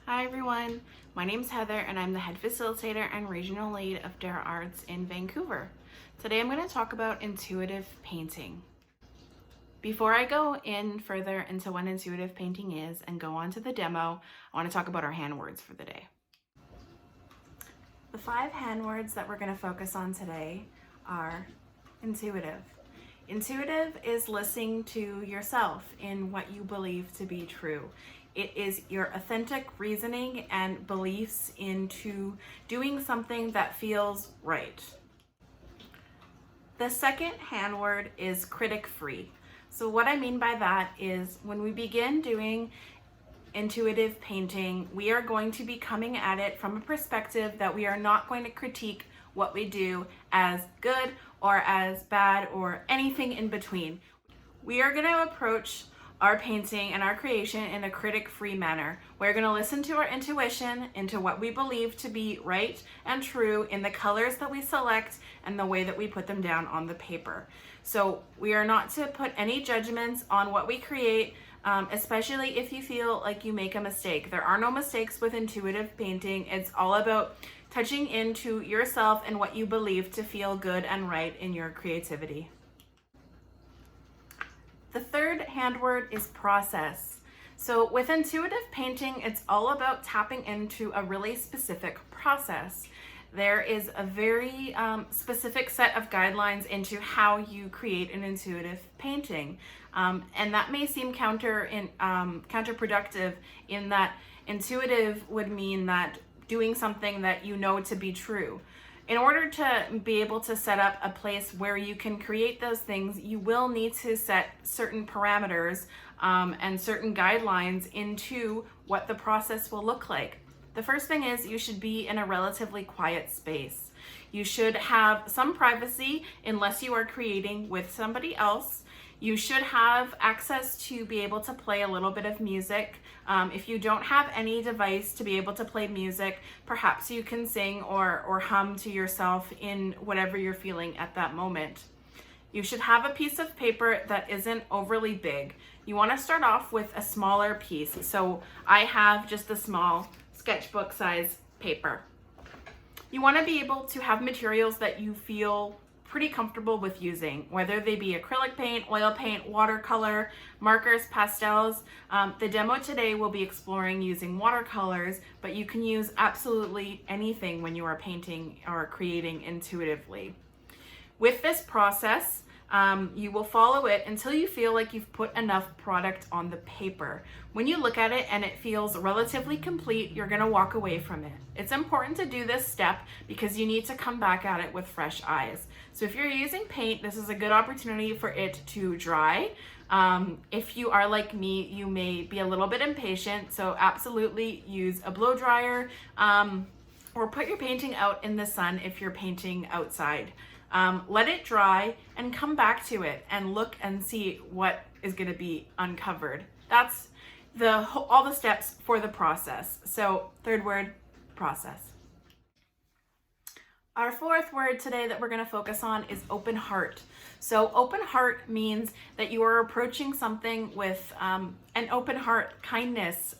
Hi everyone, my name's Heather and I'm the head facilitator and regional lead of DAREarts in Vancouver. Today I'm going to talk about intuitive painting. Before I go in further into what intuitive painting is and go on to the demo, I want to talk about our hand words for the day. The 5 hand words that we're going to focus on today are intuitive. Intuitive is listening to yourself in what you believe to be true. It is your authentic reasoning and beliefs into doing something that feels right. The second hand word is critic-free. So what I mean by that is when we begin doing intuitive painting, we are going to be coming at it from a perspective that we are not going to critique what we do as good or as bad or anything in between. We are going to approach our painting and our creation in a critic-free manner. We're going to listen to our intuition, into what we believe to be right and true in the colors that we select and the way that we put them down on the paper. So we are not to put any judgments on what we create, especially if you feel like you make a mistake. There are no mistakes with intuitive painting. It's all about touching into yourself and what you believe to feel good and right in your creativity. The third hand word is process. So with intuitive painting, it's all about tapping into a really specific process. There is a very specific set of guidelines into how you create an intuitive painting. And that may seem counterproductive in that intuitive would mean that doing something that you know to be true. In order to be able to set up a place where you can create those things, you will need to set certain parameters and certain guidelines into what the process will look like. The first thing is you should be in a relatively quiet space. You should have some privacy unless you are creating with somebody else. You should have access to be able to play a little bit of music. If you don't have any device to be able to play music, perhaps you can sing or hum to yourself in whatever you're feeling at that moment. You should have a piece of paper that isn't overly big. You want to start off with a smaller piece. So I have just a small sketchbook size paper. You want to be able to have materials that you feel pretty comfortable with using, whether they be acrylic paint, oil paint, watercolor, markers, pastels. The demo today will be exploring using watercolors, but you can use absolutely anything when you are painting or creating intuitively. With this process, you will follow it until you feel like you've put enough product on the paper. When you look at it and it feels relatively complete, you're going to walk away from it. It's important to do this step because you need to come back at it with fresh eyes. So if you're using paint, this is a good opportunity for it to dry. If you are like me, you may be a little bit impatient, so absolutely use a blow dryer or put your painting out in the sun if you're painting outside. Let it dry and come back to it and look and see what is going to be uncovered. That's all the steps for the process. So third word, process. Our fourth word today that we're going to focus on is open heart. So open heart means that you are approaching something with an open heart, kindness,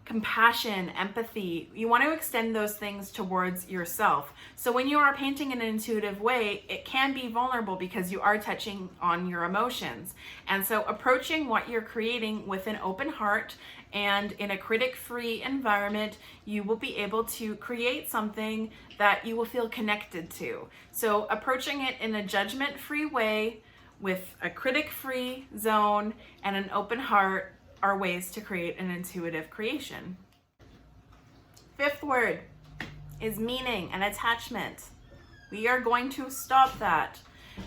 compassion, empathy. You want to extend those things towards yourself. So when you are painting in an intuitive way, it can be vulnerable because you are touching on your emotions. And so approaching what you're creating with an open heart and in a critic-free environment, you will be able to create something that you will feel connected to. So approaching it in a judgment-free way with a critic-free zone and an open heart are ways to create an intuitive creation. Fifth word is meaning and attachment. We are going to stop that.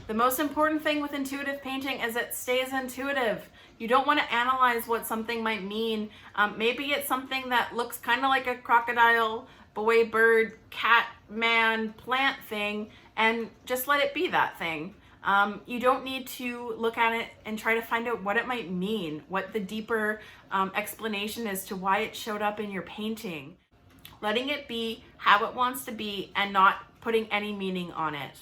The most important thing with intuitive painting is it stays intuitive. You don't want to analyze what something might mean. Maybe it's something that looks kind of like a crocodile, boy, bird, cat, man, plant thing, and just let it be that thing. You don't need to look at it and try to find out what it might mean, what the deeper explanation is to why it showed up in your painting. Letting it be how it wants to be and not putting any meaning on it.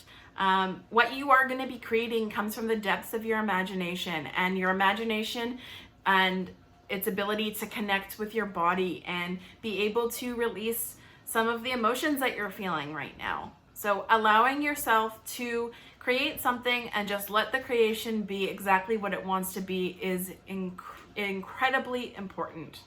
What you are going to be creating comes from the depths of your imagination, and your imagination and its ability to connect with your body and be able to release some of the emotions that you're feeling right now. So allowing yourself to create something and just let the creation be exactly what it wants to be is incredibly important.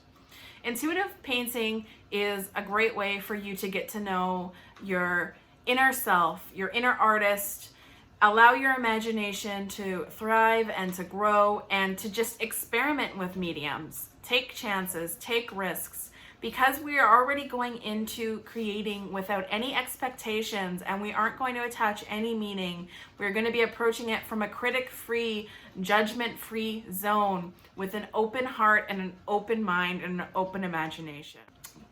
Intuitive painting is a great way for you to get to know your inner self, your inner artist, allow your imagination to thrive and to grow and to just experiment with mediums. Take chances, take risks, because we are already going into creating without any expectations and we aren't going to attach any meaning. We're going to be approaching it from a critic-free, judgment-free zone with an open heart and an open mind and an open imagination.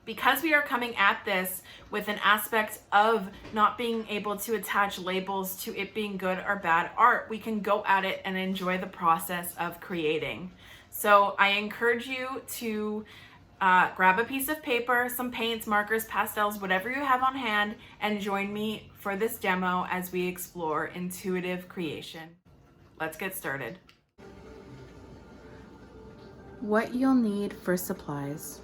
Because we are coming at this with an aspect of not being able to attach labels to it being good or bad art, we can go at it and enjoy the process of creating. So I encourage you to grab a piece of paper, some paints, markers, pastels, whatever you have on hand, and join me for this demo as we explore intuitive creation. Let's get started. What you'll need for supplies: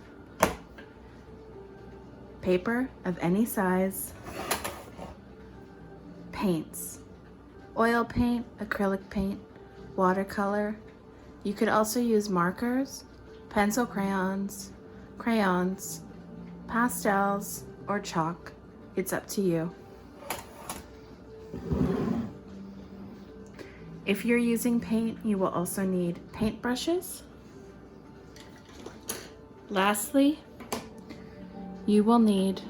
paper of any size, paints, oil paint, acrylic paint, watercolor. You could also use markers, pencil crayons, pastels, or chalk. It's up to you. If you're using paint, you will also need paint brushes. Lastly, you will need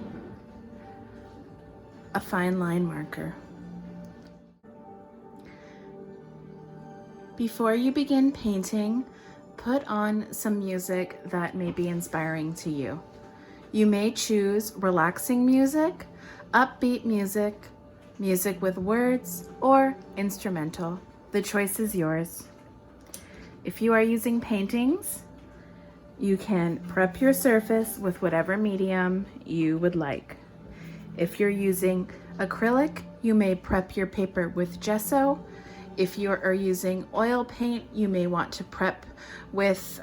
a fine line marker. Before you begin painting, put on some music that may be inspiring to you. You may choose relaxing music, upbeat music, music with words, or instrumental. The choice is yours. If you are using paintings, you can prep your surface with whatever medium you would like. If you're using acrylic, you may prep your paper with gesso. If you are using oil paint, you may want to prep with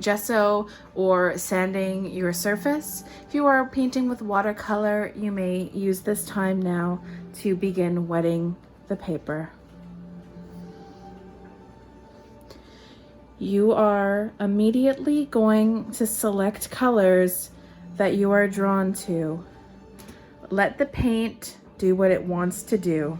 gesso or sanding your surface. If you are painting with watercolor, you may use this time now to begin wetting the paper. You are immediately going to select colors that you are drawn to. Let the paint do what it wants to do.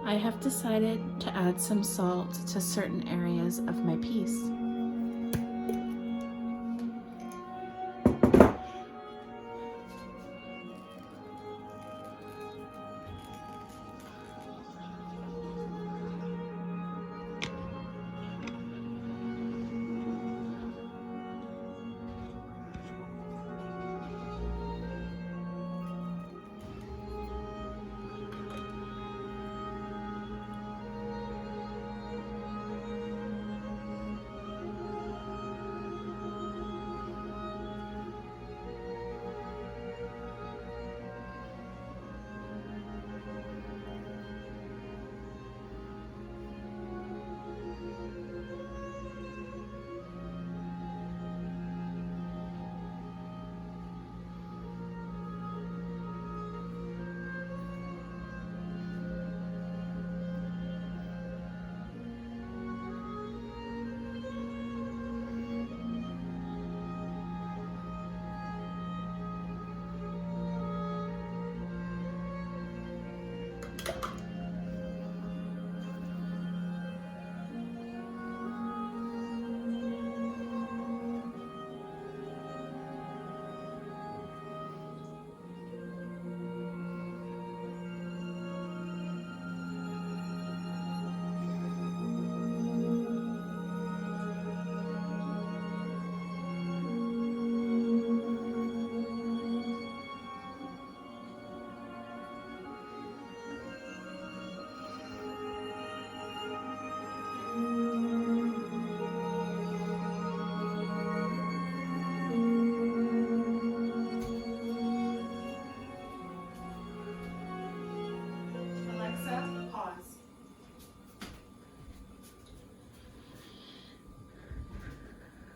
I have decided to add some salt to certain areas of my piece.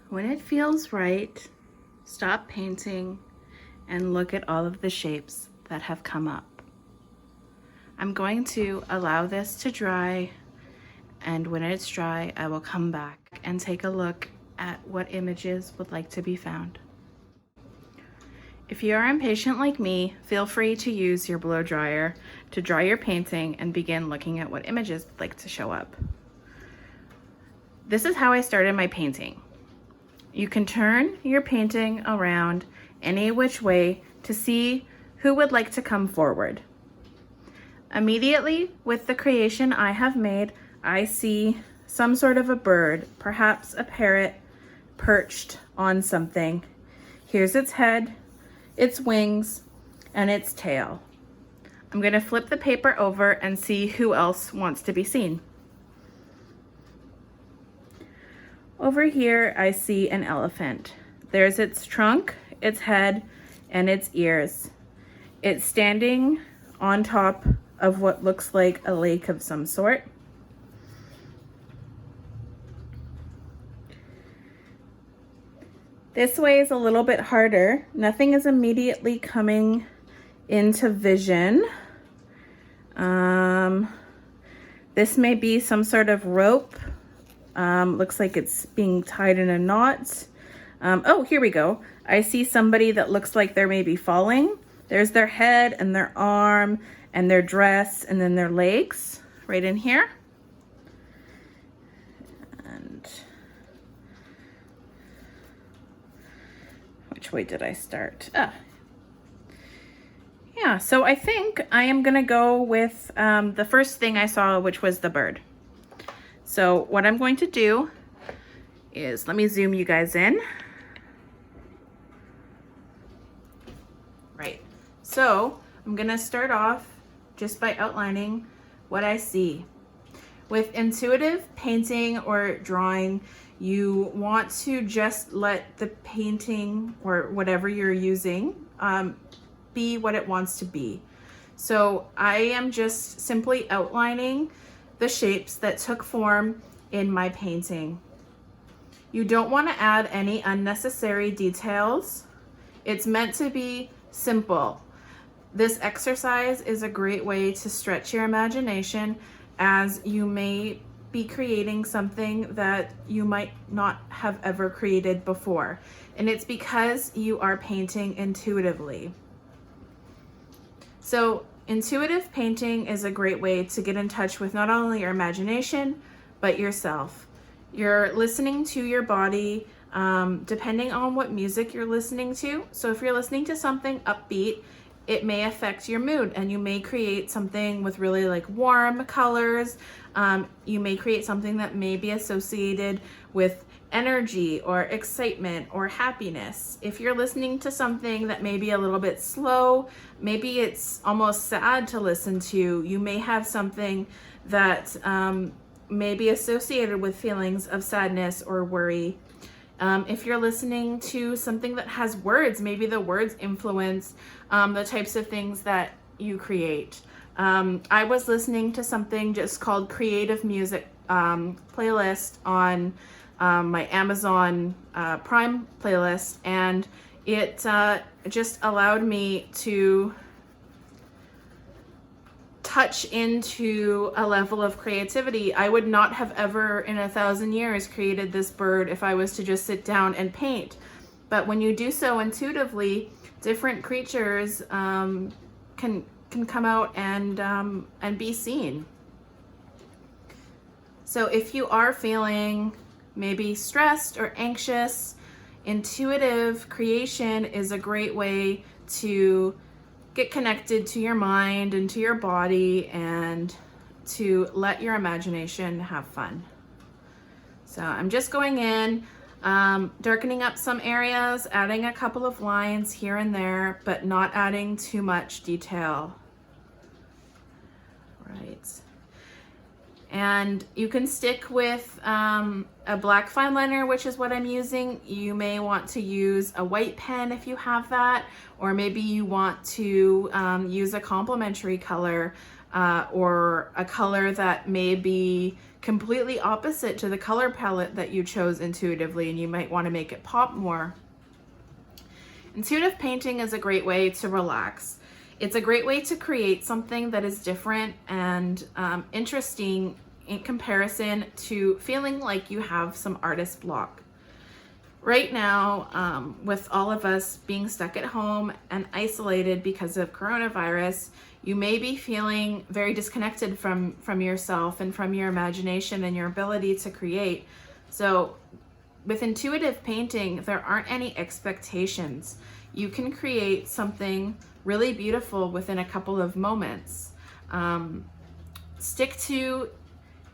When it feels right, stop painting and look at all of the shapes that have come up. I'm going to allow this to dry, and when it's dry, I will come back and take a look at what images would like to be found. If you are impatient like me, feel free to use your blow dryer to dry your painting and begin looking at what images would like to show up. This is how I started my painting. You can turn your painting around any which way to see who would like to come forward. Immediately with the creation I have made, I see some sort of a bird, perhaps a parrot, perched on something. Here's its head, its wings, and its tail. I'm going to flip the paper over and see who else wants to be seen. Over here, I see an elephant. There's its trunk, its head, and its ears. It's standing on top of what looks like a lake of some sort. This way is a little bit harder. Nothing is immediately coming into vision. This may be some sort of rope. Looks like it's being tied in a knot. Oh, here we go. I see somebody that looks like they're maybe falling. There's their head and their arm and their dress and then their legs right in here. And which way did I start? Yeah, so I think I am gonna go with the first thing I saw, which was the bird. So what I'm going to do is, let me zoom you guys in. Right, so I'm gonna start off just by outlining what I see. With intuitive painting or drawing, you want to just let the painting or whatever you're using be what it wants to be. So I am just simply outlining the shapes that took form in my painting. You don't want to add any unnecessary details. It's meant to be simple. This exercise is a great way to stretch your imagination, as you may be creating something that you might not have ever created before. And it's because you are painting intuitively. So Intuitive painting is a great way to get in touch with not only your imagination, but yourself. You're listening to your body, depending on what music you're listening to. So if you're listening to something upbeat, it may affect your mood, and you may create something with really like warm colors. You may create something that may be associated with energy or excitement or happiness. If you're listening to something that may be a little bit slow, maybe it's almost sad to listen to, you may have something that may be associated with feelings of sadness or worry. If you're listening to something that has words, maybe the words influence the types of things that you create. I was listening to something just called Creative Music playlist on my Amazon Prime playlist, and it just allowed me to touch into a level of creativity. I would not have ever in 1,000 years created this bird if I was to just sit down and paint. But when you do so intuitively, different creatures can come out and be seen. So if you are feeling maybe stressed or anxious, intuitive creation is a great way to get connected to your mind and to your body and to let your imagination have fun. So I'm just going in, darkening up some areas, adding a couple of lines here and there, but not adding too much detail. Right. And you can stick with a black fine liner, which is what I'm using. You may want to use a white pen if you have that, or maybe you want to use a complementary color or a color that may be completely opposite to the color palette that you chose intuitively, and you might want to make it pop more. Intuitive painting is a great way to relax. It's a great way to create something that is different and interesting in comparison to feeling like you have some artist block. Right now, with all of us being stuck at home and isolated because of coronavirus, you may be feeling very disconnected from yourself and from your imagination and your ability to create. So with intuitive painting, there aren't any expectations. You can create something really beautiful within a couple of moments. Stick to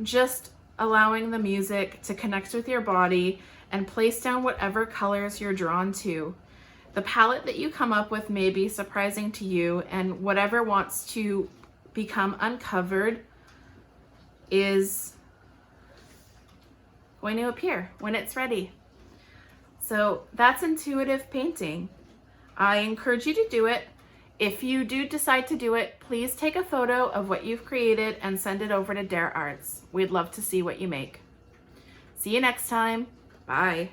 just allowing the music to connect with your body and place down whatever colors you're drawn to. The palette that you come up with may be surprising to you, and whatever wants to become uncovered is going to appear when it's ready. So that's intuitive painting. I encourage you to do it. If you do decide to do it, please take a photo of what you've created and send it over to DAREarts. We'd love to see what you make. See you next time. Bye.